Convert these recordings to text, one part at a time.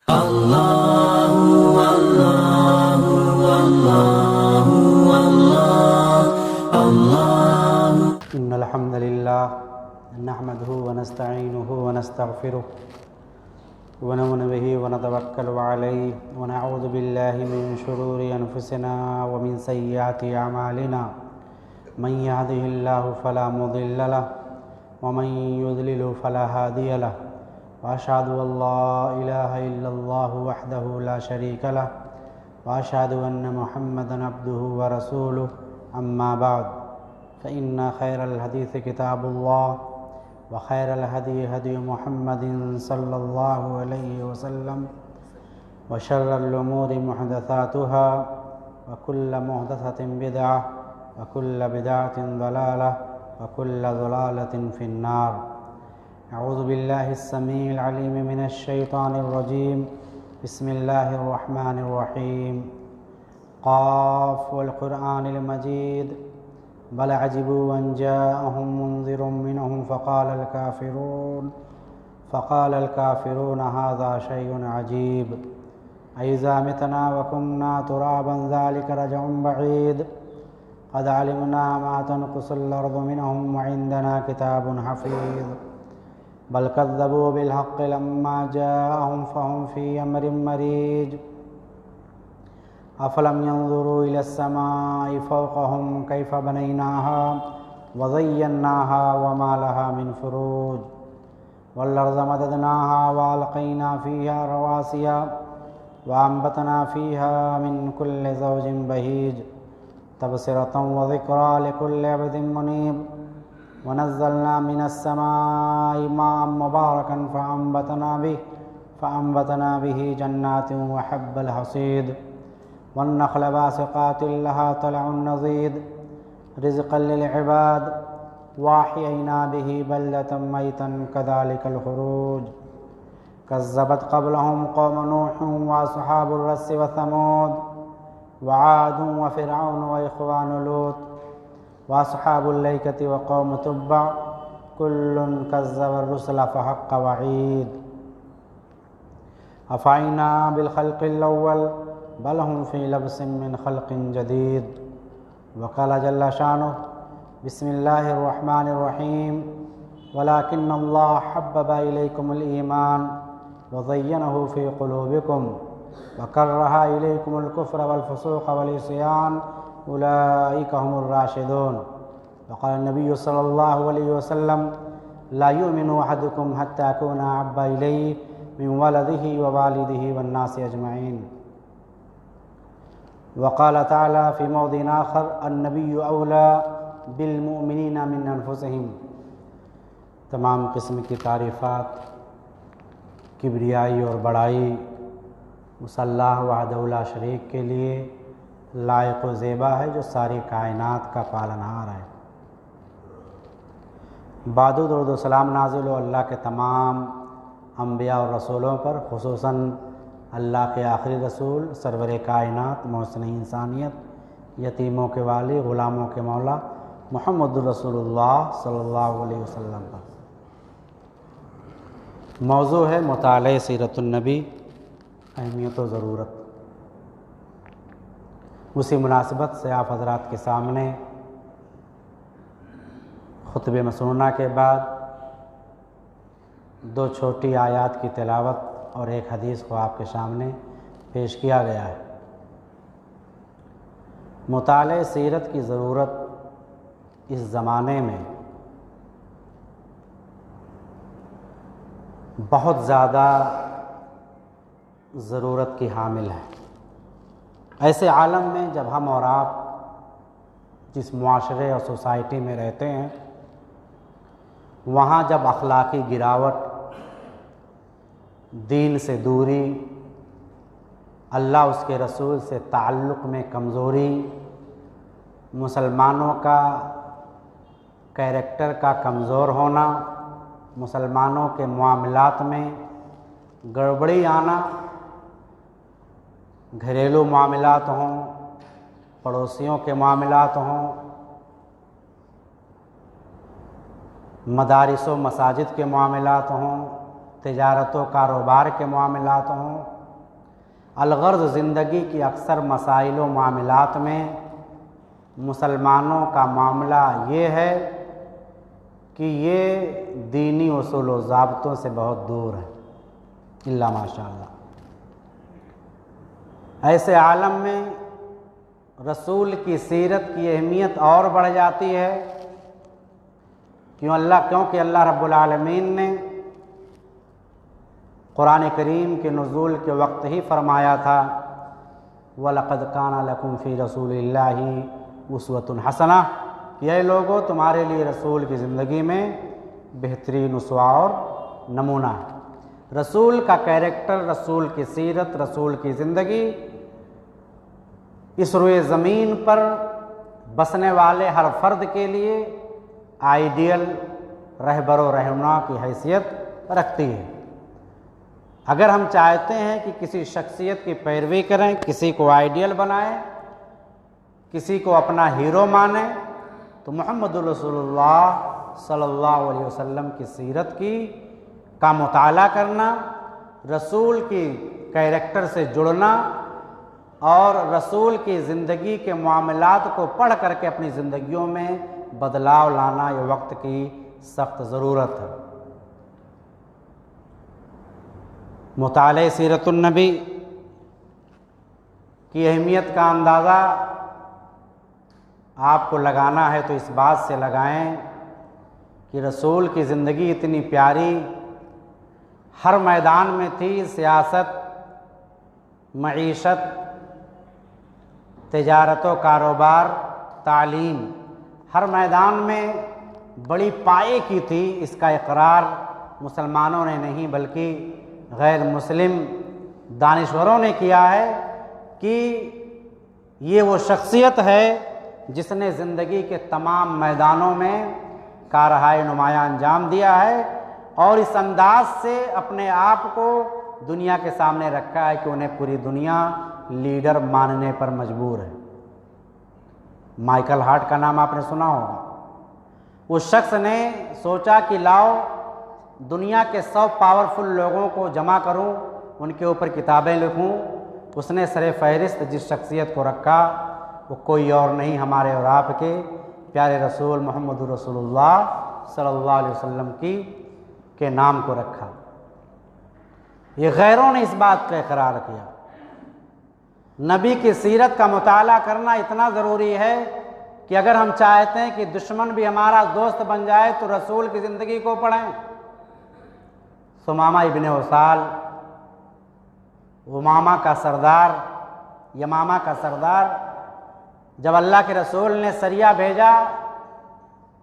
इन्नल हम्दुलिल्लाह नहमदुहु व नस्तईनुहु व नस्तगफिरुह व नउमिनु बिही व नतवक्कलु अलैहि व नऊज़ु बिल्लाहि मिन शुरूरि अनफुसिना व मिन सय्यिआति अमालिना मन यहदिहिल्लाहु फला मुदिल्ल लहु व मन युद्लिलहु फला हादिय लहु व अशहदु अल्ला इलाहा इल्लल्लाहु वहदहु ला शरीका लहु व अशहदु अन्न मुहम्मदन अब्दुहु व रसूलुहु अम्मा बअद फ़इन्न खैरल हदीस किताबुल्लाह व खैरल हदी हदी मुहम्मदिन सल्लल्लाहु अलैहि वसल्लम व शर्रल उमूरि मुहदसातुहा व कुल्ल मुहदसतिन बिदअह व कुल्ल बिदअतिन ज़लालह व कुल्ल ज़लालतिन फ़िन्नार। अऊज़ु बिल्लाहिस समीइल अलीम मिनश शैतानिर रजीम। बिस्मिल्लाहिर रहमानिर रहीम। क़ाफ़ वल क़ुरआनिल मजीद बल अजिबू अन जाअहुम मुन्ज़िरुम मिनहुम फ़क़ालल काफ़िरून हाज़ा शैउन अजीब अइज़ा मितना व कुन्ना तुराबन ज़ालिक रजउन बईद क़द अलिमना मा तनक़ुसुल अर्ज़ु मिनहुम व इंदना किताबुन हफ़ीज़ बल कज़्ज़बू बिल हक़्क़ि लम्मा जाअहुम फ़हुम फ़ी अम्रिन मरीज अफ़लम यंज़ुरू इलस समाइ फ़ौक़हुम कैफ़ बनैनाहा व ज़य्यन्नाहा व मा लहा मिन फ़ुरूज वल्अर्ज़ मददनाहा व अलक़ैना फ़ीहा रवासिया व अंबतना फ़ीहा मिन कुल्लि ज़ौजिन बहीज तबसिरतन व ज़िक्रा लिकुल्लि अब्दिन मुनीब व नज़्ज़लना मिनस समाइ माअन मुबारकन फ़अंबतना बिही जन्नातिन व हब्बल हसीद वन्नख़्ल बासिक़ातिन लहा तलउन नज़ीद रिज़्क़न लिल इबाद वअहयैना बिही बलदतन मैतन कज़ालिकल ख़ुरूज कज़्ज़बत क़ब्लहुम क़ौमु नूह व अस्हाबुर रस्स व समूद व आद व फ़िरऔन व इख़्वानु लूत व अस्हाबुल लैकति व क़ौमु तुब्बअ कुल्लुन कज़्ज़बर रुसुल फ़हक़्क़ वईद अफ़अयना बिल ख़ल्क़िल अव्वल बल हुम फ़ी लब्सिन मिन ख़ल्क़िन जदीद वक़ाल जल्ल शानुहु बिस्मिल्लाहिर रहमानिर रहीम वलाकिन्नल्लाह हब्बबा इलैकुमुल ईमान व ज़य्यनहु फ़ी क़ुलूबिकुम व कररहा इलैकुमुल कुफ़्र वल फ़ुसूक़ वल इस्यान उलाइका हुमुर राशिदून वक़ाल नबी सल्लल्लाहु अलैहि वसल्लम ला युमिनु अहदुकुम हत्ता अकूना अहब्बा इलैहि मिन वलदिही व वालिदिही वन नासि अजमईन। वक़ाल तआला फ़ी मौदिन आख़र अन्नबिय्यु औला बिल मुअमिनीना मिन अनफुसिहिम। तमाम किस्म की तारीफ़ात, किब्रियाई और बड़ाई उस अल्लाह वहदहु ला शरीक के लिए लायक़ व ज़ेबा है जो सारी कायनात का पालनहार है। बादुद और सलाम नाज़िल हो अल्लाह के तमाम अम्बिया और रसूलों पर, खुसूसन अल्लाह के आखिरी रसूल सरवर कायनात मोहसिन इंसानियत यतीमों के वाली ग़ुलामों के मौला मुहम्मदुर रसूलुल्लाह सल्लल्लाहु अलैहि वसल्लम पर। मौज़ू है मुताले सीरतुन नबी, अहमियत व ज़रूरत। उसी मुनासिबत से आप हज़रात के सामने खुतबे मसनूना के बाद दो छोटी आयात की तिलावत और एक हदीस को आपके सामने पेश किया गया है। मुताले सीरत की ज़रूरत इस ज़माने में बहुत ज़्यादा ज़रूरत की हामिल है। ऐसे आलम में जब हम और आप जिस मुआशरे और सोसाइटी में रहते हैं, वहाँ जब अखलाकी गिरावट, दीन से दूरी, अल्लाह उसके रसूल से ताल्लुक़ में कमज़ोरी, मुसलमानों का कैरेक्टर का कमज़ोर होना, मुसलमानों के मामलात में गड़बड़ी आना, घरेलू मामलात हों, पड़ोसियों के मामलात हों, मदारिस व मसाजिद के मामलात हों, तिजारत व कारोबार के मामलात हों, अलगर्ज़ ज़िंदगी की अक्सर मसाइल व मामलात में मुसलमानों का मामला ये है कि ये दीनी उसूल व ज़ाब्तों से बहुत दूर है, इल्ला माशाअल्लाह। ऐसे आलम में रसूल की सीरत की अहमियत और बढ़ जाती है। क्योंकि अल्लाह रब्बुल आलमीन ने कुरान करीम के नुज़ूल के वक्त ही फरमाया था, वलक़द काना लकुम फ़ी रसूलिल्लाहि उस्वतुन हसना, कि ये लोगों तुम्हारे लिए रसूल की ज़िंदगी में बेहतरीन उसवा और नमूना है। रसूल का कैरेक्टर, रसूल की सीरत, रसूल की ज़िंदगी इस रुए ज़मीन पर बसने वाले हर फ़र्द के लिए आइडियल रहबर व रहनुमा की हैसियत रखती है। अगर हम चाहते हैं कि किसी शख्सियत की पैरवी करें, किसी को आइडियल बनाएं, किसी को अपना हीरो माने, तो मुहम्मदुर रसूलुल्लाह सल्लल्लाहु अलैहि वसल्लम की सीरत का मुताला करना, रसूल की कैरेक्टर से जुड़ना और रसूल की ज़िंदगी के मामलात को पढ़ करके अपनी ज़िंदगियों में बदलाव लाना ये वक्त की सख्त ज़रूरत है। मुताले सीरतुन नबी की अहमियत का अंदाज़ा आपको लगाना है तो इस बात से लगाएं कि रसूल की ज़िंदगी इतनी प्यारी, हर मैदान में थी, सियासत, मईशत, तिजारत व कारोबार, तालीम, हर मैदान में बड़ी पाए की थी। इसका इकरार मुसलमानों ने नहीं बल्कि गैर मुस्लिम दानिश्वरों ने किया है कि ये वो शख्सियत है जिसने ज़िंदगी के तमाम मैदानों में कारहाय नुमायाँ अंजाम दिया है और इस अंदाज से अपने आप को दुनिया के सामने रखा है कि उन्हें पूरी दुनिया लीडर मानने पर मजबूर है। माइकल हार्ट का नाम आपने सुना होगा। उस शख्स ने सोचा कि लाओ दुनिया के 100 पावरफुल लोगों को जमा करूं, उनके ऊपर किताबें लिखूं। उसने सरे फहरिस्त जिस शख्सियत को रखा वो कोई और नहीं, हमारे और आपके प्यारे रसूल मुहम्मदुर रसूलुल्लाह सल्लल्लाहु अलैहि वसल्लम के नाम को रखा। ये गैरों ने इस बात का इकरार किया। नबी की सीरत का मुताला करना इतना ज़रूरी है कि अगर हम चाहते हैं कि दुश्मन भी हमारा दोस्त बन जाए तो रसूल की ज़िंदगी को पढ़ें। सुमामा इब्ने उसाल, उमामा का सरदार, यमामा का सरदार, जब अल्लाह के रसूल ने सरिया भेजा,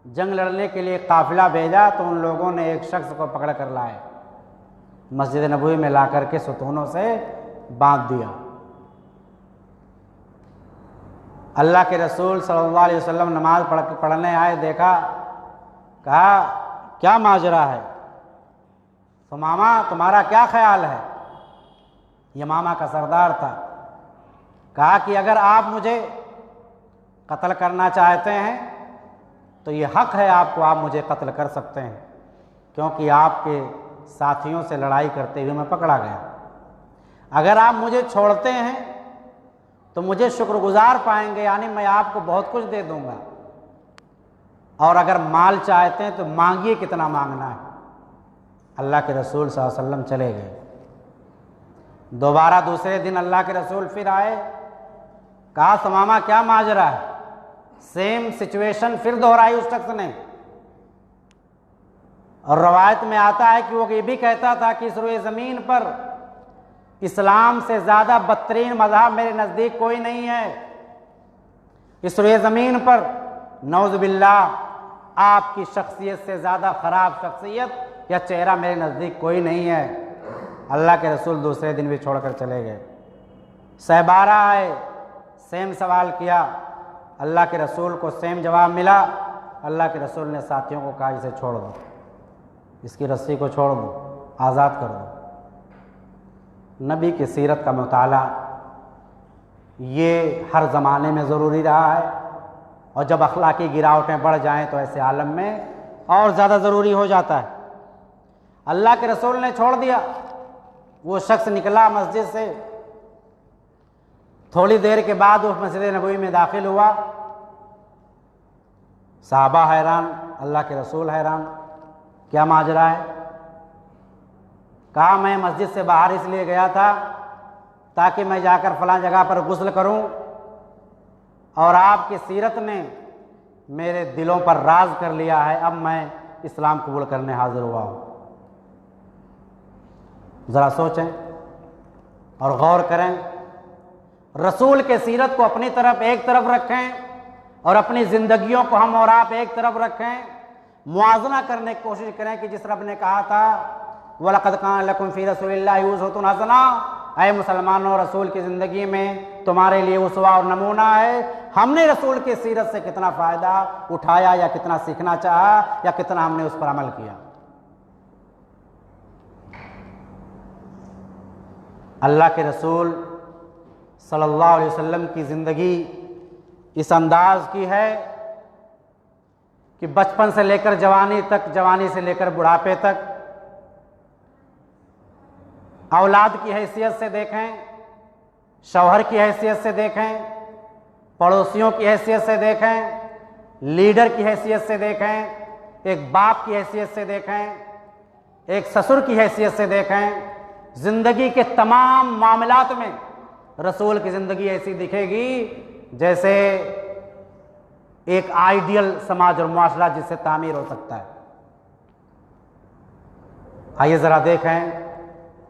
जंग लड़ने के लिए काफिला भेजा, तो उन लोगों ने एक शख्स को पकड़ कर लाए, मस्जिद नबवी में ला करके सुतूनों से बांध दिया। अल्लाह के रसूल सल्लल्लाहु अलैहि वसल्लम नमाज पढ़ने आए, देखा, कहा क्या माजरा है, सुमामा तुम्हारा क्या ख्याल है? यमामा का सरदार था। कहा कि अगर आप मुझे कत्ल करना चाहते हैं तो ये हक है आपको, आप मुझे कत्ल कर सकते हैं, क्योंकि आपके साथियों से लड़ाई करते हुए मैं पकड़ा गया। अगर आप मुझे छोड़ते हैं तो मुझे शुक्रगुजार पाएंगे, यानी मैं आपको बहुत कुछ दे दूंगा, और अगर माल चाहते हैं तो मांगिए कितना मांगना है। अल्लाह के रसूल सल्लल्लाहु अलैहि वसल्लम चले गए। दोबारा दूसरे दिन अल्लाह के रसूल फिर आए, कहा सुमामा क्या माजरा है? सेम सिचुएशन फिर दोहराई उस शख्स ने। और रवायत में आता है कि वो ये भी कहता था कि इस रुए ज़मीन पर इस्लाम से ज़्यादा बदतरीन मज़हब मेरे नज़दीक कोई नहीं है। इस रुए ज़मीन पर नौज़ बिल्लाह आपकी शख्सियत से ज़्यादा ख़राब शख्सियत या चेहरा मेरे नज़दीक कोई नहीं है। अल्लाह के रसूल दूसरे दिन भी छोड़कर चले गए। सहबारा आए, सेम सवाल किया, अल्लाह के रसूल को सेम जवाब मिला। अल्लाह के रसूल ने साथियों को कहा इसे छोड़ दो, इसकी रस्सी को छोड़ दो, आज़ाद कर दो। नबी की सीरत का मुताला ये हर ज़माने में ज़रूरी रहा है, और जब अखलाकी गिरावटें बढ़ जाएं तो ऐसे आलम में और ज़्यादा ज़रूरी हो जाता है। अल्लाह के रसूल ने छोड़ दिया। वो शख्स निकला मस्जिद से, थोड़ी देर के बाद उस मस्जिद नबवी में दाखिल हुआ। साहबा हैरान, अल्लाह के रसूल हैरान, क्या माजरा है? कहा मैं मस्जिद से बाहर इसलिए गया था ताकि मैं जाकर फलां जगह पर गुस्ल करूं, और आपकी सीरत ने मेरे दिलों पर राज कर लिया है, अब मैं इस्लाम कबूल करने हाजिर हुआ हूं। ज़रा सोचें और गौर करें, रसूल के सीरत को अपनी तरफ एक तरफ रखें और अपनी ज़िंदगियों को हम और आप एक तरफ रखें। मुआज़ना करने की कोशिश करें कि जिस रब ने कहा था वलक़द कान लकुम फ़ी रसूलिल्लाहि उस्वतुन हसना, ऐ मुसलमानों रसूल की ज़िंदगी में तुम्हारे लिए उसवा और नमूना है। हमने रसूल की सीरत से कितना फ़ायदा उठाया, या कितना सीखना चाहा, या कितना हमने उस पर अमल किया। अल्लाह के रसूल सल्लल्लाहु अलैहि वसल्लम की ज़िंदगी इस अंदाज की है कि बचपन से लेकर जवानी तक, जवानी से लेकर बुढ़ापे तक, औलाद की हैसियत से देखें, शौहर की हैसियत से देखें, पड़ोसियों की हैसियत से देखें, लीडर की हैसियत से देखें, एक बाप की हैसियत से देखें, एक ससुर की हैसियत से देखें, ज़िंदगी के तमाम मामलात में रसूल की ज़िंदगी ऐसी दिखेगी जैसे एक आइडियल समाज और मुआशरा जिससे तामीर हो सकता है। आइए ज़रा देखें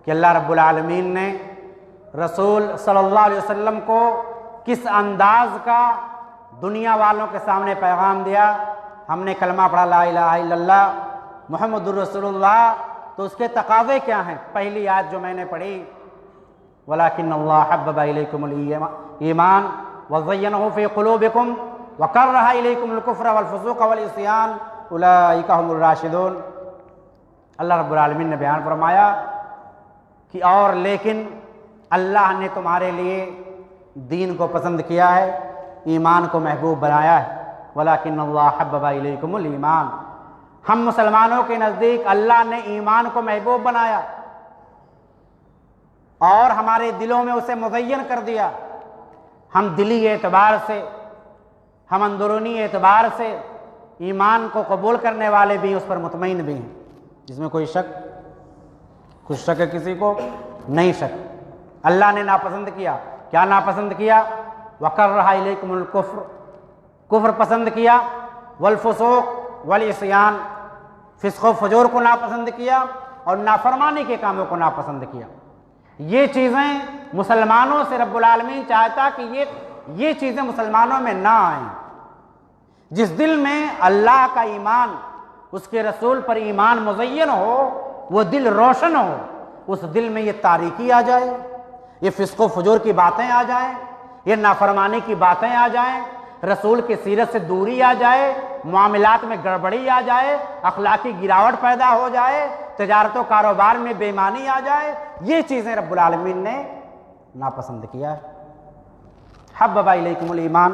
कि अल्लाह रब्बुल आलमीन ने रसूल सल्लल्लाहु अलैहि वसल्लम को किस अंदाज का दुनिया वालों के सामने पैगाम दिया। हमने कलमा पढ़ा ला इलाहा इल्लल्लाह मुहम्मदुर रसूलुल्लाह, तो उसके तकाज़े क्या हैं? पहली आयत जो मैंने पढ़ी, वलाकिन्नल्लाह हब्बबा इलैकुमुल ईमान वज़य्यनहु फ़ी क़ुलूबिकुम वकर्रहा इलैकुमुल कुफ़्र वल फ़ुसूक़ वल इस्यान उलाइका हुमुर राशिदून। अल्लाह रब्बुल आलमीन ने बयान फरमाया कि और लेकिन अल्लाह ने तुम्हारे लिए दीन को पसंद किया है, ईमान को महबूब बनाया है। वलाकिन्नल्लाह हब्बबा इलैकुमुल ईमान, हम मुसलमानों के नज़दीक अल्लाह ने ईमान को महबूब बनाया और हमारे दिलों में उसे मुज़य्यन कर दिया। हम दिली एतबार से, हम अंदरूनी एतबार से ईमान को कबूल करने वाले भी, उस पर मुतमईन भी हैं, जिसमें कोई शक, कुछ शक है किसी को? नहीं शक। अल्लाह ने नापसंद किया, क्या नापसंद किया? वकर्रहा इलैकुमुल कुफ्र, कुफ्र पसंद किया, वल फुसूक वल इस्यान, फिस्क़ व फजूर को नापसंद किया और नाफरमानी के कामों को नापसंद किया। ये चीज़ें मुसलमानों से रब्बुल आलमीन चाहता कि ये चीज़ें मुसलमानों में ना आएं। जिस दिल में अल्लाह का ईमान, उसके रसूल पर ईमान मुज़य्यन हो, वो दिल रोशन हो, उस दिल में ये तारीकी आ जाए, ये फिस्क़ व फजूर की बातें आ जाएं, ये नाफरमानी की बातें आ जाएं, रसूल की सीरत से दूरी आ जाए, मामलात में गड़बड़ी आ जाए, अखलाकी गिरावट पैदा हो जाए, तजारत कारोबार में बेईमानी आ जाए, ये चीज़ें रब्बुल आलमीन ने नापसंद किया है। हब्बबा इलैकुमुल ईमान,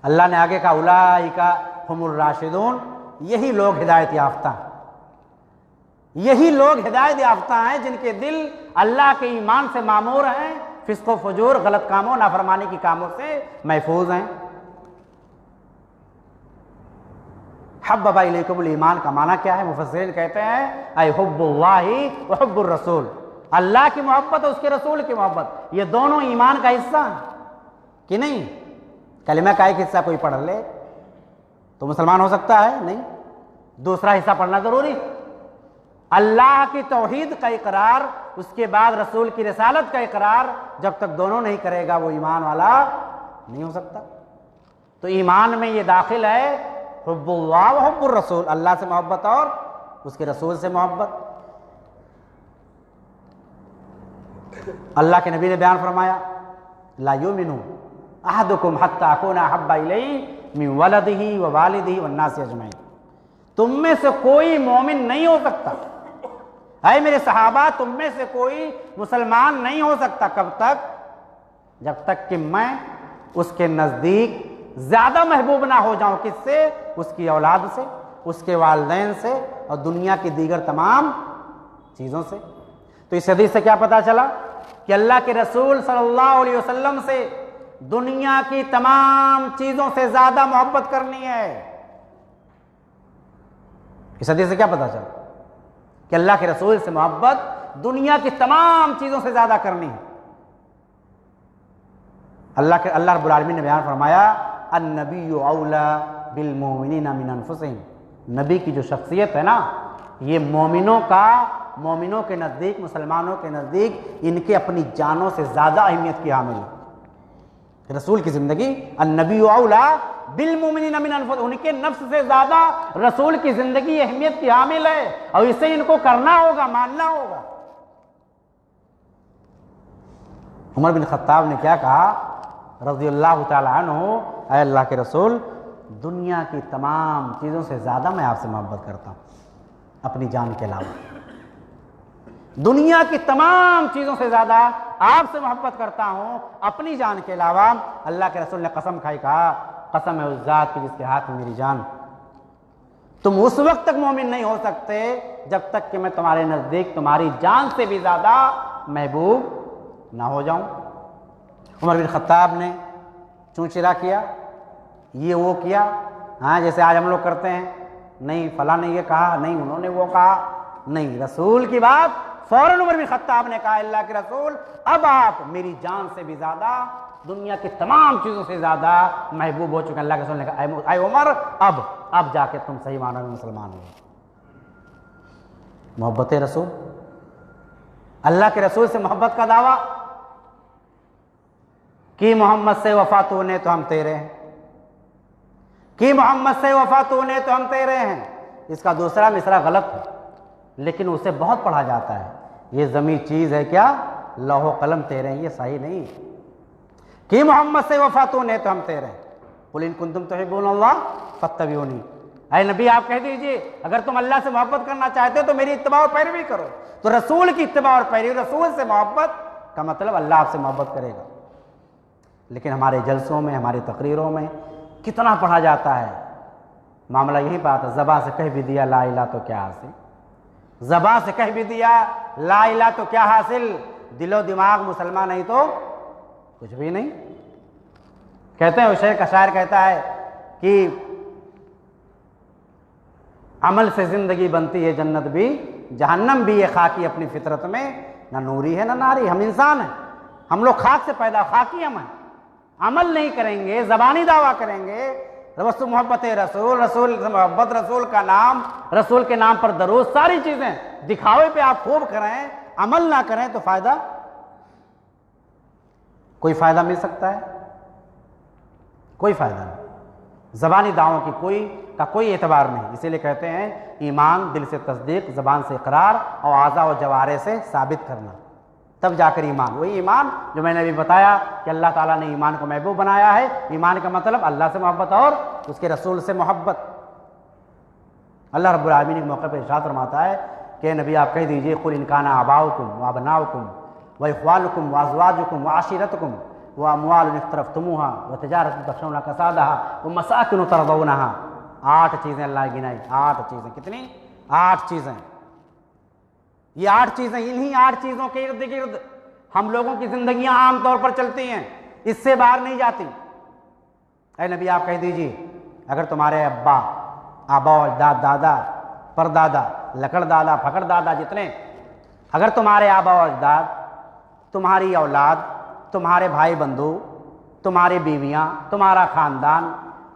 अल्लाह ने आगे कहा उलाइका हुमुर राशिदून, यही लोग हिदायत याफ्ता हैं, यही लोग हिदायत याफ्ता हैं जिनके दिल अल्लाह के ईमान से मामूर हैं, फिस्क़ व फजूर, गलत कामों, नाफरमानी की कामों से महफूज हैं। हब्बबा इलैकुमुल ईमान का माना क्या है? मुफस्सिरीन कहते हैं ऐ हुब्बुल्लाहि व हुब्बुर रसूल, अल्लाह की मोहब्बत और उसके रसूल की मोहब्बत, ये दोनों ईमान का हिस्सा हैं कि नहीं? कलिमा का एक हिस्सा कोई पढ़ ले तो मुसलमान हो सकता है? नहीं, दूसरा हिस्सा पढ़ना जरूरी। अल्लाह की तौहीद का इकरार, उसके बाद रसूल की रिसालत का इकरार, जब तक दोनों नहीं करेगा वो ईमान वाला नहीं हो सकता। तो ईमान में ये दाखिल है हुब्बुल्लाह व हुब्बुर रसूल, अल्लाह से मोहब्बत और उसके रसूल से मोहब्बत। अल्लाह के नबी ने बयान फरमाया ला युमिनु अहदुकुम हत्ता अकूना अहब्बा इलैहि मिन वलदिही व वालिदिही वन नासि अजमईन, तुम में से कोई मोमिन नहीं हो सकता, ऐ मेरे सहाबा तुम में से कोई मुसलमान नहीं हो सकता, कब तक? जब तक कि मैं उसके नज़दीक ज़्यादा महबूब ना हो जाऊं। किससे? उसकी औलाद से, उसके वालिदैन से और दुनिया की दीगर तमाम चीज़ों से। तो इस हदीस से क्या पता चला कि अल्लाह के रसूल सल्लल्लाहु अलैहि वसल्लम से दुनिया की तमाम चीजों से ज्यादा मोहब्बत करनी है। इस हदीस से क्या पता चला कि अल्लाह के रसूल से मोहब्बत दुनिया की तमाम चीजों से ज्यादा करनी है। अल्लाह रब्बुल आलमीन ने बयान फरमाया, अन्नबिय्यु औला बिल मोमिनीना मिन अनफुसिहिम। नबी की जो शख्सियत है ना, ये मोमिनों के नज़दीक, मुसलमानों के नज़दीक इनके अपनी जानों से ज़्यादा अहमियत की हामिल है। रसूल की ज़िंदगी अन्नबिय्यु औला बिल मोमिनीना मिन अनफुसिहिम, उनके नफ्स से ज़्यादा रसूल की ज़िंदगी अहमियत की हामिल है और इसे इनको करना होगा, मानना होगा। उमर बिन खत्ताब ने क्या कहा, रज़ियल्लाहु ताला अन्हु, ऐ अल्लाह के रसूल, दुनिया की तमाम चीज़ों से ज़्यादा मैं आपसे मोहब्बत करता हूँ अपनी जान के अलावा। दुनिया की तमाम चीज़ों से ज़्यादा आपसे मोहब्बत करता हूँ अपनी जान के अलावा। अल्लाह के रसूल ने कसम खाई, कहा, कसम है उस ज़ात की जिसके हाथ में मेरी जान, तुम उस वक्त तक मोमिन नहीं हो सकते जब तक कि मैं तुम्हारे नज़दीक तुम्हारी जान से भी ज़्यादा महबूब ना हो जाऊँ। उमर बिन खत्ताब ने चूंचिरा किया, ये वो किया, हाँ, जैसे आज हम लोग करते हैं, नहीं फलां ने ये कहा, नहीं उन्होंने वो कहा, नहीं, रसूल की बात फौरन उमर बिन खत्ताब ने कहा, अल्लाह के रसूल, अब आप मेरी जान से भी ज्यादा, दुनिया की तमाम चीजों से ज्यादा महबूब हो चुके हैं। अल्लाह के रसूल ने कहा, ऐ उमर, अब जाके तुम सही मानो में मुसलमान हो। मोहब्बत रसूल, अल्लाह के रसूल से मोहब्बत का दावा कि मोहम्मद से वफा तूने तो हम तेरे हैं, कि मोहम्मद से वफा तूने तो हम तेरे हैं। इसका दूसरा मिसरा गलत है, लेकिन उसे बहुत पढ़ा जाता है। ये ज़मीं चीज़ है क्या, लौहो कलम तेरे हैं, ये सही नहीं। कि मोहम्मद से वफा तूने तो हम तेरे हैं, कुल इन कुंतुम तुहिब्बूनल्लाह फत्तबिऊनी। ऐ नबी, आप कह दीजिए, अगर तुम अल्लाह से मोहब्बत करना चाहते हो तो मेरी इत्तिबा और पैरवी करो। तो रसूल की इत्तिबा और पैरवी, रसूल से मोहब्बत का मतलब अल्लाह आपसे मोहब्बत करेगा। लेकिन हमारे जलसों में, हमारी तकरीरों में कितना पढ़ा जाता है, मामला यही बात है, ज़बान से कह भी दिया ला इलाहा तो क्या हासिल, ज़बान से कह भी दिया ला इलाहा तो क्या हासिल, दिलो दिमाग मुसलमान नहीं तो कुछ भी नहीं। कहते हैं, शेर का शायर कहता है कि अमल से जिंदगी बनती है जन्नत भी, जहन्नम भी है खाकी अपनी फितरत में, ना नूरी है ना नारी। हम इंसान हैं, हम लोग खाक से पैदा, खाकी हम हैं। अमल नहीं करेंगे, ज़बानी दावा करेंगे, रसूल मोहब्बत रसूल, रसूल से मोहब्बत, रसूल का नाम, रसूल के नाम पर दरूद, सारी चीज़ें दिखावे पे आप खूब करें, अमल ना करें तो फ़ायदा, कोई फ़ायदा मिल सकता है? कोई फ़ायदा नहीं। ज़बानी दावों की कोई एतबार नहीं। इसीलिए कहते हैं, ईमान दिल से तस्दीक, ज़बान से इकरार और आज़ा और जवारे से साबित करना, तब जाकर ईमान। वही ईमान जो मैंने अभी बताया कि अल्लाह ताला ने ईमान को महबूब बनाया है। ईमान का मतलब अल्लाह से मोहब्बत और उसके रसूल से मोहब्बत। अल्लाह रब्बुल आलमीन के मौके पर इरशाद फरमाता है कि नबी, आप कह दीजिए, कुल इन काना आबाउकुम व अबनाउकुम व इख्वानुकुम व अज़वाजुकुम व आशिरतुकुम व अमवालुन इख्तरफ्तुमूहा व तिजारतुन तख़शौना कसादहा व मसाकिन तरदौनहा। 8 चीज़ें अल्लाह ने गिनाई। 8 चीज़ें, कितनी? 8 चीज़ें। ये 8 चीज़ें, इन्हीं 8 चीज़ों के इर्द गिर्द हम लोगों की जिंदगियां आमतौर पर चलती हैं, इससे बाहर नहीं जाती। ऐ नबी, आप कह दीजिए, अगर तुम्हारे अब्बा, आबा, दादा, परदादा, लकड़ दादा, फकड़ दादा जितने, अगर तुम्हारे आबा और अजदाद, तुम्हारी औलाद, तुम्हारे भाई बंधु, तुम्हारी बीवियां, तुम्हारा खानदान,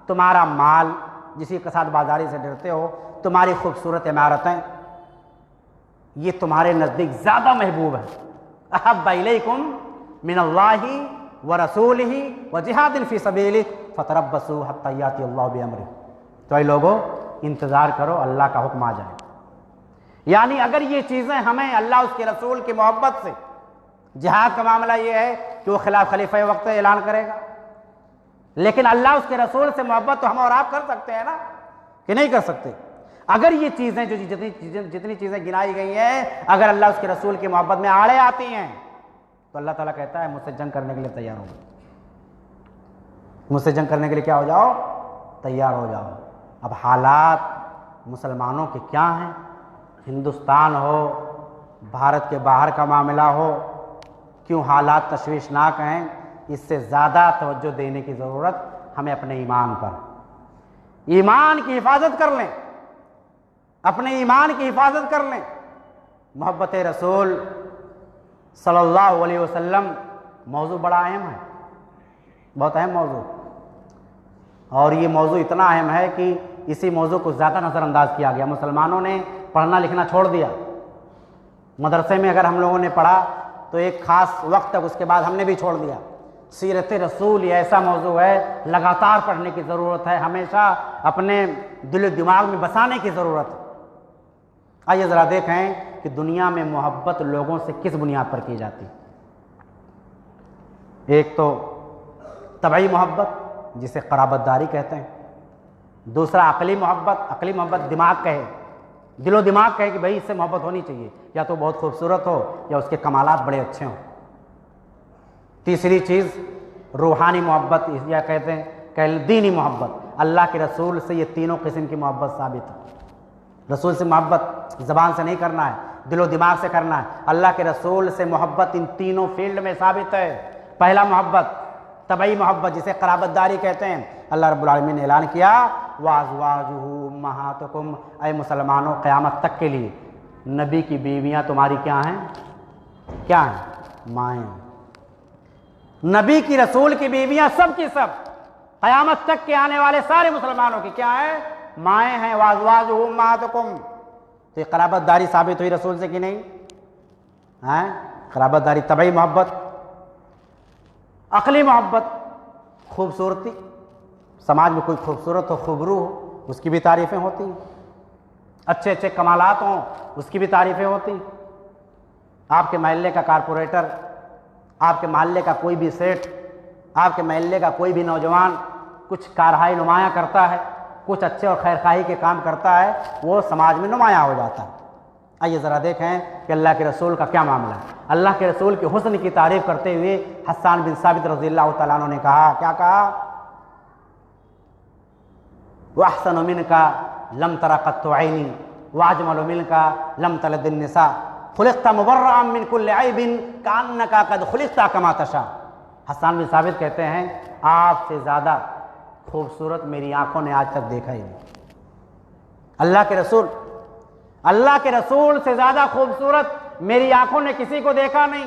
तुम्हारा माल जिसकी कसादबाजारी से डरते हो, तुम्हारी खूबसूरत इमारतें, ये तुम्हारे नज़दीक ज़्यादा महबूब है। अहब्बा इलैकुम मिनल्लाहि व रसूलिही व जिहादिन फ़ी सबीलिही फ़तरब्बसू हत्ता याति अल्लाहु बिअम्रिही। तो ये लोगों, इंतज़ार करो अल्लाह का हुक्म आ जाए। यानी अगर ये चीज़ें हमें अल्लाह उसके रसूल की मोहब्बत से, जिहाद का मामला ये है कि वो खिलाफ खलीफा वक्त ऐलान करेगा, लेकिन अल्लाह उसके रसूल से मोहब्बत तो हम और आप कर सकते हैं ना, कि नहीं कर सकते? अगर ये चीज़ें जो जितनी चीज़ें गिनाई गई हैं, अगर अल्लाह उसके रसूल की मोहब्बत में आड़े आती हैं, तो अल्लाह ताला कहता है, मुझसे जंग करने के लिए तैयार हो, मुझसे जंग करने के लिए क्या हो जाओ, तैयार हो जाओ। अब हालात मुसलमानों के क्या हैं, हिंदुस्तान हो, भारत के बाहर का मामला हो, क्यों हालात तशवीशनाक हैं, इससे ज़्यादा तवज्जो देने की ज़रूरत हमें अपने ईमान पर। ईमान की हिफाजत कर लें, अपने ईमान की हिफाजत कर लें। मोहब्बत रसूल सल्लल्लाहु अलैहि वसल्लम मौजू बड़ा अहम है, बहुत अहम मौजू, और ये मौजू इतना अहम है कि इसी मौजू को ज़्यादा नज़रअंदाज किया गया। मुसलमानों ने पढ़ना लिखना छोड़ दिया। मदरसे में अगर हम लोगों ने पढ़ा तो एक ख़ास वक्त तक, उसके बाद हमने भी छोड़ दिया। सीरत रसूल ये ऐसा मौजू है, लगातार पढ़ने की ज़रूरत है, हमेशा अपने दिल दिमाग में बसाने की ज़रूरत है। आइए ज़रा देखें कि दुनिया में मोहब्बत लोगों से किस बुनियाद पर की जाती है। एक तो तबई मोहब्बत जिसे क़राबतदारी कहते हैं, दूसरा अक़ली मोहब्बत। अक़ली मोहब्बत दिमाग कहे, दिलो दिमाग कहे कि भाई इससे मोहब्बत होनी चाहिए, या तो बहुत खूबसूरत हो या उसके कमालात बड़े अच्छे हों। तीसरी चीज़ रूहानी मोहब्बत, या कहते हैं दीनी मोहब्बत। अल्लाह के रसूल से ये तीनों किस्म की मोहब्बत साबित है। रसूल से मोहब्बत ज़बान से नहीं करना है, दिलो दिमाग से करना है। अल्लाह के रसूल से मोहब्बत इन तीनों फील्ड में साबित है। पहला मोहब्बत तबई मोहब्बत जिसे क़राबतदारी कहते हैं। अल्लाह रब्बुल आलमीन ने ऐलान किया वाज़वाजुहु उम्महातुकुम, ऐ मुसलमानों क़यामत तक के लिए नबी की बीवियाँ तुम्हारी क्या हैं? क्या हैं? माएँ। नबी की रसूल की बीवियाँ सब की सब क़यामत तक के आने वाले सारे मुसलमानों की क्या है? माएँ हैं। वाज़वाजुहु उम्महातुकुम, तो ये क़राबतदारी साबित हुई रसूल से कि नहीं? हैं क़राबतदारी। तबई मोहब्बत। अक़ली मोहब्बत खूबसूरती, समाज में कोई खूबसूरत हो, खूबरू हो, उसकी भी तारीफ़ें होती हैं। अच्छे अच्छे कमालात हों, उसकी भी तारीफ़ें होती हैं। आपके महल्ले का कारपोरेटर, आपके मोहल्ले का कोई भी सेठ, आपके महल्ले का कोई भी नौजवान कुछ कारहाई नुमायाँ करता है, कुछ अच्छे और खैरखाही के काम करता है, वो समाज में नुमायाँ हो जाता है। आइए ज़रा देखें कि अल्लाह के रसूल का क्या मामला है। अल्लाह के रसूल के हुस्न की तारीफ़ करते हुए हस्सान बिन साबित रज़ियल्लाहु तआला अन्हु ने कहा, क्या कहा? वअहसनु मिनका लम तरा क़त्तु ऐनी वअजमलु मिनका लम तलद निसा खुलिक़्ता मुबर्रअन मिन कुल्लि ऐबिन कअन्नका क़द खुलिक़्ता कमा तशा। हस्सान बिन साबित कहते हैं, आपसे ज़्यादा खूबसूरत मेरी आंखों ने आज तक देखा ही नहीं। अल्लाह के रसूल से ज़्यादा खूबसूरत मेरी आंखों ने किसी को देखा नहीं।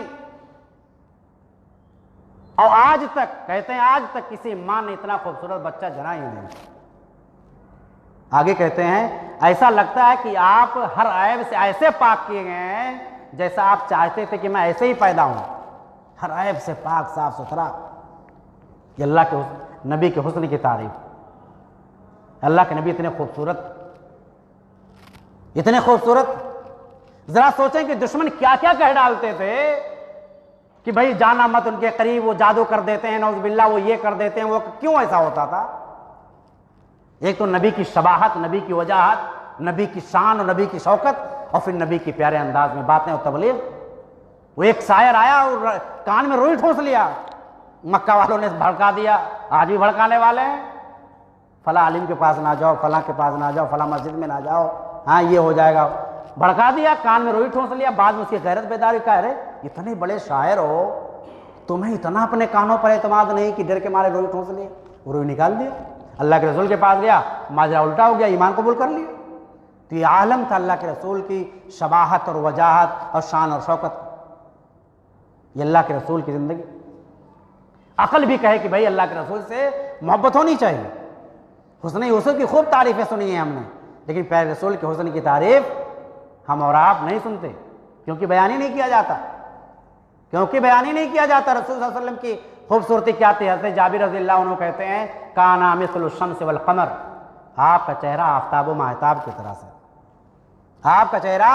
और आज तक कहते हैं, आज तक किसी माँ ने इतना खूबसूरत बच्चा जना ही नहीं। आगे कहते हैं, ऐसा लगता है कि आप हर ऐब से ऐसे पाक किए गए हैं जैसा आप चाहते थे कि मैं ऐसे ही पैदा हूं, हर ऐब से पाक, साफ सुथरा। ये अल्लाह के नबी के हुस्न की तारीफ। अल्लाह के नबी इतने खूबसूरत, इतने खूबसूरत। जरा सोचें कि दुश्मन क्या क्या कह डालते थे कि भाई जाना मत उनके करीब, वो जादू कर देते हैं, नौज़ बिल्लाह, वो ये कर देते हैं। वो क्यों ऐसा होता था? एक तो नबी की शबाहत, नबी की वजाहत, नबी की शान और नबी की शौकत, और फिर नबी के प्यारे अंदाज में बातें और तबलीग। वो एक शायर आया और कान में रुई ठोस लिया, मक्का वालों ने भड़का दिया, आज भी भड़काने वाले हैं। फला आलिम के पास ना जाओ, फला के पास ना जाओ, फला मस्जिद में ना जाओ, हाँ ये हो जाएगा। भड़का दिया, कान में रुई ठोस लिया। बाद में उसकी गैरत बेदारी का, अरे इतने बड़े शायर हो, तुम्हें इतना अपने कानों पर एतमाद नहीं कि डर के मारे रुई ठोस लिए? रुई निकाल दिया, अल्लाह के रसूल के पास गया, माजरा उल्टा हो गया, ईमान कबूल कर लिया। तो ये आलम था अल्लाह के रसूल की शबाहत और वजाहत और शान और शौकत। ये अल्लाह के रसूल की ज़िंदगी। अकल भी कहे कि भाई अल्लाह के रसूल से मोहब्बत होनी चाहिए। हुस्न यूसुफ की खूब तारीफ़ें सुनी हैं हमने, लेकिन प्यारे रसूल के हुस्न की तारीफ़ हम और आप नहीं सुनते, क्योंकि बयान ही नहीं किया जाता, क्योंकि बयान ही नहीं किया जाता। रसूल सल्लल्लाहु अलैहि वसल्लम की खूबसूरती क्या थी? हज़रत जाबिर रज़ियल्लाहु अन्हु कहते हैं, काना मिस्लु शम्स वल क़मर, आपका चेहरा आफ़ताब व महताब की तरह से, आपका चेहरा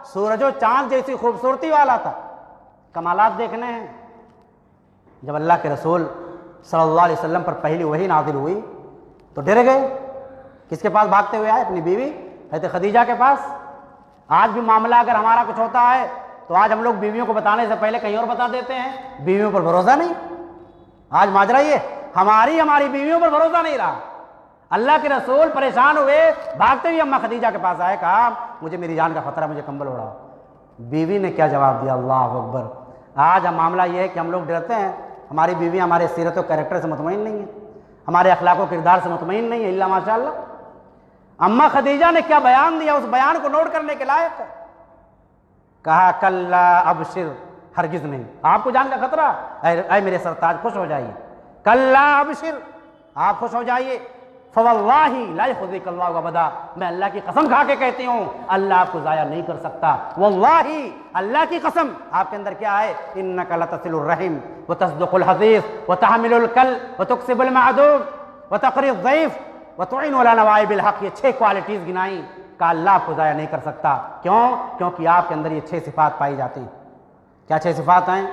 सूरज और चांद जैसी खूबसूरती वाला था। कमालात देखने हैं। जब अल्लाह के रसूल सल्लल्लाहु अलैहि वसल्लम पर पहली वही नाज़िल हुई तो डर गए। किसके पास भागते हुए आए? अपनी बीवी हज़रत खदीजा के पास। आज भी मामला अगर हमारा कुछ होता है तो आज हम लोग बीवियों को बताने से पहले कहीं और बता देते हैं। बीवियों पर भरोसा नहीं। आज माजरा ये हमारी बीवियों पर भरोसा नहीं रहा। अल्लाह के रसूल परेशान हुए, भागते हुए अम्मा खदीजा के पास आए, कहा मुझे मेरी जान का खतरा, मुझे कंबल ओढ़ाओ। बीवी ने क्या जवाब दिया? अल्लाह अकबर, आज हम मामला ये है कि हम लोग डरते हैं, हमारी बीवी हमारे सीरत और कैरेक्टर से मुतमईन नहीं है, हमारे अखलाक और किरदार से मुतमईन नहीं है, इल्ला माशाअल्लाह। अम्मा खदीजा ने क्या बयान दिया, उस बयान को नोट करने के लायक है। कहा कल्ला अबशिर, हरगिज नहीं, आपको जान का खतरा, ऐ मेरे सरताज खुश हो जाइए, कल्ला अबशिर, आप खुश हो जाइए, फवल्लाही ला युखज़िकल्लाहु अबदा, मैं अल्लाह की कसम खा के कहती हूँ अल्लाह आपको ज़ाया नहीं कर सकता, वल्लाही, अल्लाह की कसम। आपके अंदर क्या है, इन्नका लतसिलुर रहीम व तस्दुकुल हदीस व तहमिलुल कल व तुक्सिबुल मअदूम व तक़रीज़ ज़ईफ़ व तुईनु अला नवाइबिल हक़, ये 6 क्वालिटीज़ गिनाई का अल्लाह आपको ज़ाया नहीं कर सकता। क्यों? क्योंकि आपके अंदर ये 6 सिफ़ात पाई जाती हैं। क्या 6 सिफ़ात हैं?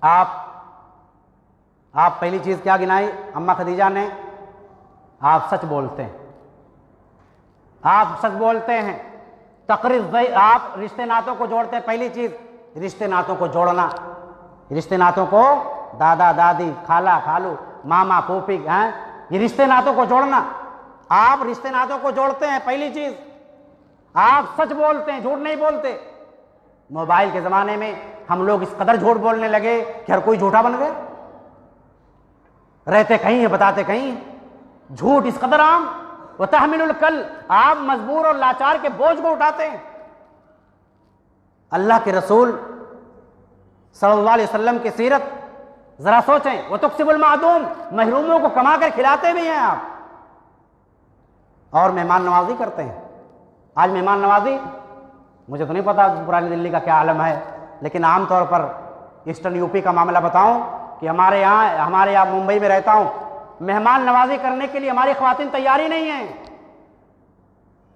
आप पहली चीज़ क्या गिनाई अम्मा खदीजा ने, आप सच बोलते हैं, आप सच बोलते हैं, तक़रीज़, आप रिश्ते नातों को जोड़ते हैं। पहली चीज़ रिश्ते नातों को जोड़ना, रिश्ते नातों को, दादा दादी, खाला खालू, मामा फूफी हैं, ये रिश्ते नातों को जोड़ना, आप रिश्ते नातों को जोड़ते हैं। पहली चीज़ आप सच बोलते हैं, झूठ नहीं बोलते। मोबाइल के ज़माने में हम लोग इस कदर झूठ बोलने लगे कि हर कोई झूठा बन गया, रहते कहीं है बताते कहीं है, झूठ इस कदर आम। व तहमिलुल कल, आप मजबूर और लाचार के बोझ को उठाते हैं। अल्लाह के रसूल सल्लल्लाहु अलैहि वसल्लम की सीरत जरा सोचें, व तुक्सिबुल मादूम, महरूमों को कमा कर खिलाते भी हैं आप, और मेहमान नवाजी करते हैं। आज मेहमान नवाजी, मुझे तो नहीं पता पुरानी दिल्ली का क्या आलम है, लेकिन आमतौर पर ईस्टर्न यूपी का मामला बताऊं कि हमारे यहाँ मुंबई में रहता हूं, मेहमान नवाजी करने के लिए हमारी ख्वातीन तैयारी नहीं है।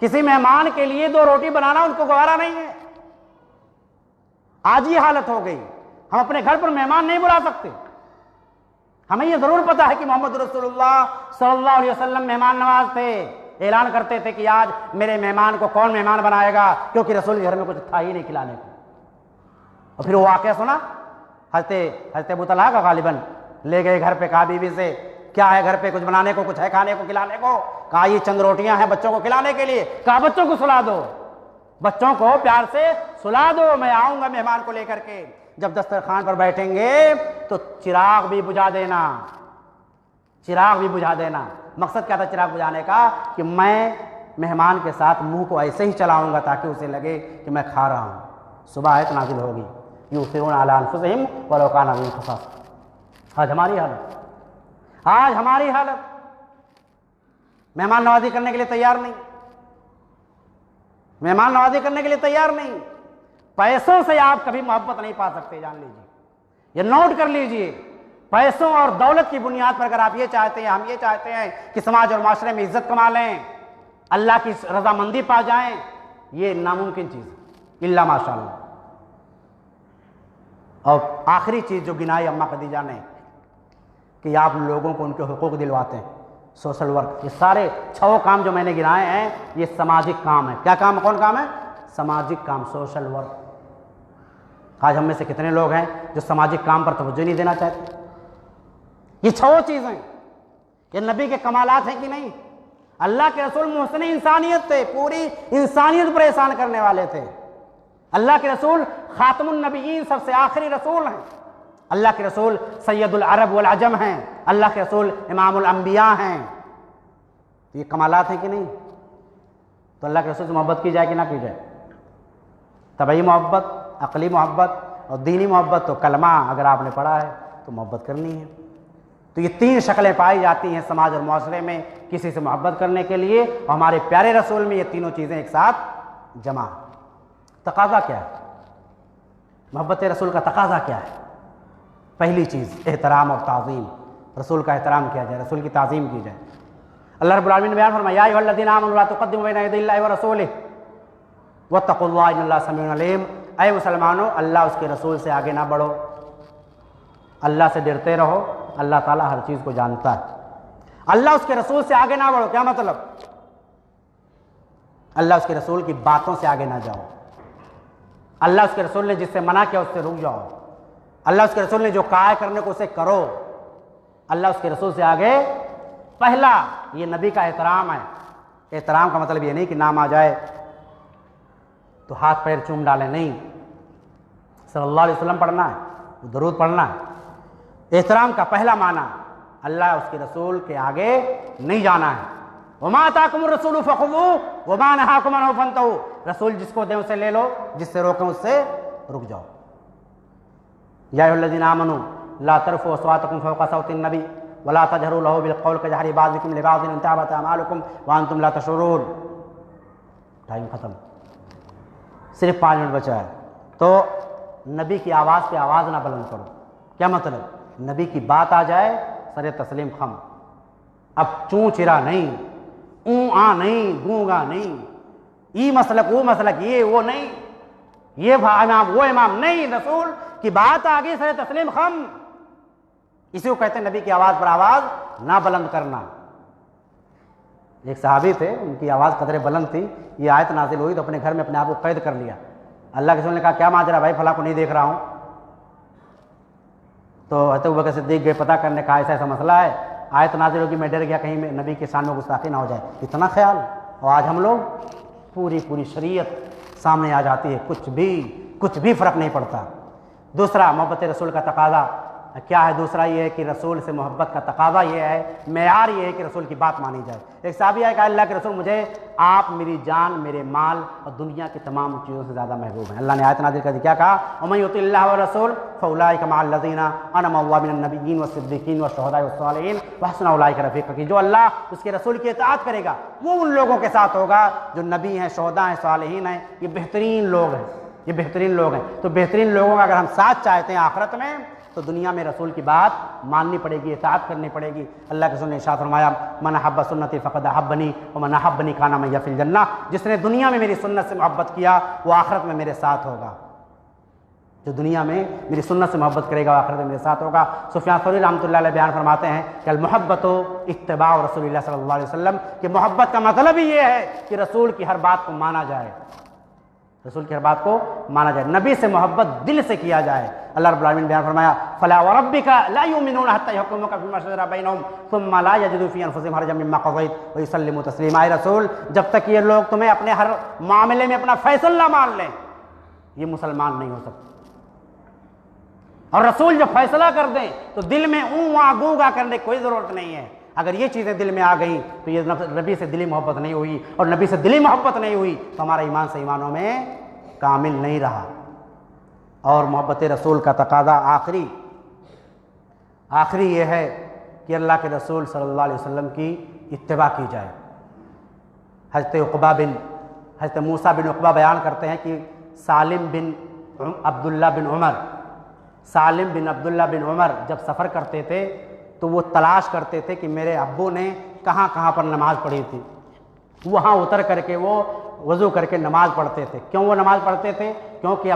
किसी मेहमान के लिए 2 रोटी बनाना उनको गवारा नहीं है। आज ये हालत हो गई, हम अपने घर पर मेहमान नहीं बुला सकते। हमें ये जरूर पता है कि मोहम्मद रसूलुल्लाह सल्लल्लाहु अलैहि वसल्लम मेहमान नवाज थे, ऐलान करते थे कि आज मेरे मेहमान को कौन मेहमान बनाएगा, क्योंकि रसूल के घर में कुछ था ही नहीं खिलाने को। और फिर वो वाक़या सुना, हज़रत अबू तलहा का गालिबन ले गए घर पे, कहा बीवी से क्या है घर पे, कुछ बनाने को, कुछ है खाने को, खिलाने को? कहा ये चंद रोटियां हैं बच्चों को खिलाने के लिए। कहा बच्चों को सुला दो, बच्चों को प्यार से सुला दो, मैं आऊंगा मेहमान को लेकर के। जब दस्तरखान पर बैठेंगे तो चिराग भी बुझा देना, चिराग भी बुझा देना। मकसद क्या था चिराग बुझाने का, कि मैं मेहमान के साथ मुंह को ऐसे ही चलाऊंगा ताकि उसे लगे कि मैं खा रहा हूं। सुबह आयत नाजिल होगी, यूसिरून अला अनफुसिहिम वलौ काना बिहिम खसासा। आज हमारी हालत, आज हमारी हालत, मेहमान नवाजी करने के लिए तैयार नहीं, मेहमान नवाजी करने के लिए तैयार नहीं। पैसों से आप कभी मोहब्बत नहीं पा सकते, जान लीजिए, ये नोट कर लीजिए। पैसों और दौलत की बुनियाद पर अगर आप ये चाहते हैं, हम ये चाहते हैं कि समाज और माशरे में इज्जत कमा लें, अल्लाह की रजामंदी पा जाएं, ये नामुमकिन चीज़ है, इल्ला माशाअल्लाह। और आखिरी चीज़ जो गिनाई अम्मा खदीजा ने, कि आप लोगों को उनके हुकूक दिलवाते हैं, सोशल वर्क। ये सारे 6 काम जो मैंने गिनाए हैं, ये सामाजिक काम है। क्या काम, कौन काम है? सामाजिक काम, सोशल वर्क। आज हम में से कितने लोग हैं जो सामाजिक काम पर तवज्जो नहीं देना चाहते? ये 6 चीज़ें, ये नबी के कमालात हैं कि नहीं? अल्लाह के रसूल मुहसिन इंसानियत थे, पूरी इंसानियत पर एहसान करने वाले थे। अल्लाह के रसूल खातमुन नबीयीन, सबसे आखिरी रसूल हैं। अल्लाह के रसूल सैयदुल अरब वल अजम हैं। अल्लाह के रसूल इमामुल अंबिया हैं। ये कमालात हैं कि नहीं? तो अल्लाह के रसूल से मोहब्बत की जाए कि ना की जाए? तबई मोहब्बत, अकली मोहब्बत और दीनी मोहब्बत। तो कलमा अगर आपने पढ़ा है तो मोहब्बत करनी है। तो ये 3 शक्लें पाई जाती हैं समाज और माशरे में किसी से मोहब्बत करने के लिए, और हमारे प्यारे रसूल में ये तीनों चीज़ें एक साथ जमा। तकाज़ा क्या है? मोहब्बत रसूल का तकाज़ा क्या है? पहली चीज़ एहतराम और ताज़ीम, रसूल का एहतराम किया जाए, रसूल की ताज़ीम की जाए। अल्लाह रब्बुल आलमीन ने बयान फरमाया, या अय्युहल्लज़ीना आमनू ला तुक़द्दिमू बैना यदैल्लाहि व रसूलिही वत्तक़ुल्लाह इन्नल्लाह समीउन अलीम। ऐ मुसलमानों, अल्लाह उसके रसूल से आगे ना बढ़ो, अल्लाह से डरते रहो, अल्लाह ताला हर चीज़ को जानता है। अल्लाह उसके रसूल से आगे ना बढ़ो, क्या मतलब? अल्लाह उसके रसूल की बातों से आगे ना जाओ। अल्लाह उसके रसूल ने जिससे मना किया उससे रुक जाओ। अल्लाह उसके रसूल ने जो कहा है करने को उसे करो। अल्लाह उसके रसूल से आगे, पहला ये नबी का एहतराम है। एहतराम का मतलब ये नहीं कि नाम आ जाए तो हाथ पैर चूम डालें, नहीं। सल्लल्लाहु अलैहि वसल्लम पढ़ना है, दरूद पढ़ना है। एहतराम का पहला माना अल्लाह उसके रसूल के आगे नहीं जाना है। वमा अताकुमुर रसूलु फखुज़ू वमा नहाकुम अन्हु फंतहू, रसूल जिसको दें उसे ले लो, जिससे रोकें उससे रुक जाओ। या अय्युहल्लज़ीना आमनू ला तरफ़ू अस्वातकुम फ़ौक़ा सौतिन नबी वला तजहरू लहू बिलक़ौल कजहरि बाज़िकुम लिबाज़िन अन तहबता अमालुकुम व अंतुम ला तशऊरून। टाइम ख़त्म, सिर्फ 5 मिनट बचा है। तो नबी की आवाज़ पे आवाज़ ना बुलंद करो। क्या मतलब? नबी की बात आ जाए सरे तस्लीम खम, अब चूँ चिरा नहीं, ऊँ आ नहीं, गूंगा नहीं, ई मसलक वो मसलक, ये वो नहीं, ये इमाम वो इमाम नहीं, रसूल की बात आ गई सरे तस्लीम खम। इसी को कहते हैं नबी की आवाज़ पर आवाज़ ना बुलंद करना। एक सहाबी थे, उनकी आवाज़ कदरे बुलंद थी, ये आयत नाजिल हुई तो अपने घर में अपने आप को कैद कर लिया। अल्लाह के रसूल ने कहा क्या माजरा भाई, फला को नहीं देख रहा हूँ। तो हज़रत अबू बकर सिद्दीक़ गए पता करने, कहा ऐसा ऐसा मसला है, आयत नाजिल होगी, मैं डर गया कहीं नबी के सामने गुस्ताखी ना हो जाए। इतना ख्याल, और आज हम लोग पूरी शरीयत सामने आ जाती है, कुछ भी फ़र्क नहीं पड़ता। दूसरा मोहब्बत रसूल का तकाज़ा क्या है? दूसरा ये है कि रसूल से मोहब्बत का तकाज़ा ये है, मेयार ये है कि रसूल की बात मानी जाए। एक साहबी आया, अल्लाह के रसूल मुझे आप मेरी जान, मेरे माल और दुनिया की तमाम चीज़ों से ज़्यादा महबूब हैं। अल्लाह ने आयत नाज़िल कर दी, क्या कहा? वमन युतिल्लाह व रसूल फउलाइका मअल्लज़ीना अनअम अल्लाहु मिनन नबिय्यीन व सिद्दीक़ीन व शुहदाए व सालिहीन व हसना उलाइका रफ़ीक़ा, कि जो अल्लाह उसके रसूल की इताअत करेगा वो उन लोगों के साथ होगा जो नबी हैं, शुहदा हैं, सालिहीन हैं। ये बेहतरीन लोग हैं, ये बेहतरीन लोग हैं। तो बेहतरीन लोगों का अगर हम साथ चाहते हैं आखिरत में, तो दुनिया में रसूल की बात माननी पड़ेगी, इताअत करनी पड़ेगी। अल्लाह के रसूल ने इरशाद फरमाया, मन अहब्ब सुन्नती फ़क़द अहब्बनी व मन अहब्बनी काना मइया फ़िल जन्नह, जिसने दुनिया में मेरी सुन्नत से मोहब्बत किया वो आखिरत में मेरे साथ होगा। जो दुनिया में मेरी सुन्नत से मोहब्बत करेगा आखिरत में मेरे साथ होगा। सुफ़यान सौरी रहमतुल्लाह अलैह बयान फरमाते हैं कि अल मोहब्बतु इत्तिबा रसूलिल्लाह सल्लल्लाहु अलैहि वसल्लम, कि मोहब्बत का मतलब ही ये है कि रसूल की हर बात को माना जाए, रसूल की हर बात को माना जाए, नबी से मोहब्बत दिल से किया जाए। अल्लाह रब्बुल आलमीन बयान फरमाया, फला व रब्बिका ला युमिनूना हत्ता यहकुमुका फिमा शजरा बैनहुम सुम्मा ला यजिदू फी अनफुसिहिम हरजम मिम्मा क़ज़ैत व युसल्लिमू तस्लीमा। रसूल, जब तक ये लोग तुम्हें अपने हर मामले में अपना फैसला मान लें, ये मुसलमान नहीं हो सकते। और रसूल जब फैसला कर दें तो दिल में ऊँ आ गूंगा करने की कोई ज़रूरत नहीं है। अगर ये चीज़ें दिल में आ गई तो ये नबी से दिली मोहब्बत नहीं हुई, और नबी से दिली मोहब्बत नहीं हुई तो हमारा ईमान से ईमानों में कामिल नहीं रहा। और मोहब्बत रसूल का तकाज़ा आखिरी ये है कि अल्लाह के रसूल सल्लल्लाहु अलैहि वसल्लम की इत्तिबा की जाए। हज़रत मूसा बिन उक़बा बयान करते हैं कि सालिम बिन अब्दुल्ला बिन उमर जब सफ़र करते थे तो वो तलाश करते थे कि मेरे अब्बू ने कहाँ कहाँ पर नमाज़ पढ़ी थी। वहाँ उतर करके वो वज़ू करके नमाज़ पढ़ते थे। क्यों वो नमाज़ पढ़ते थे? क्योंकि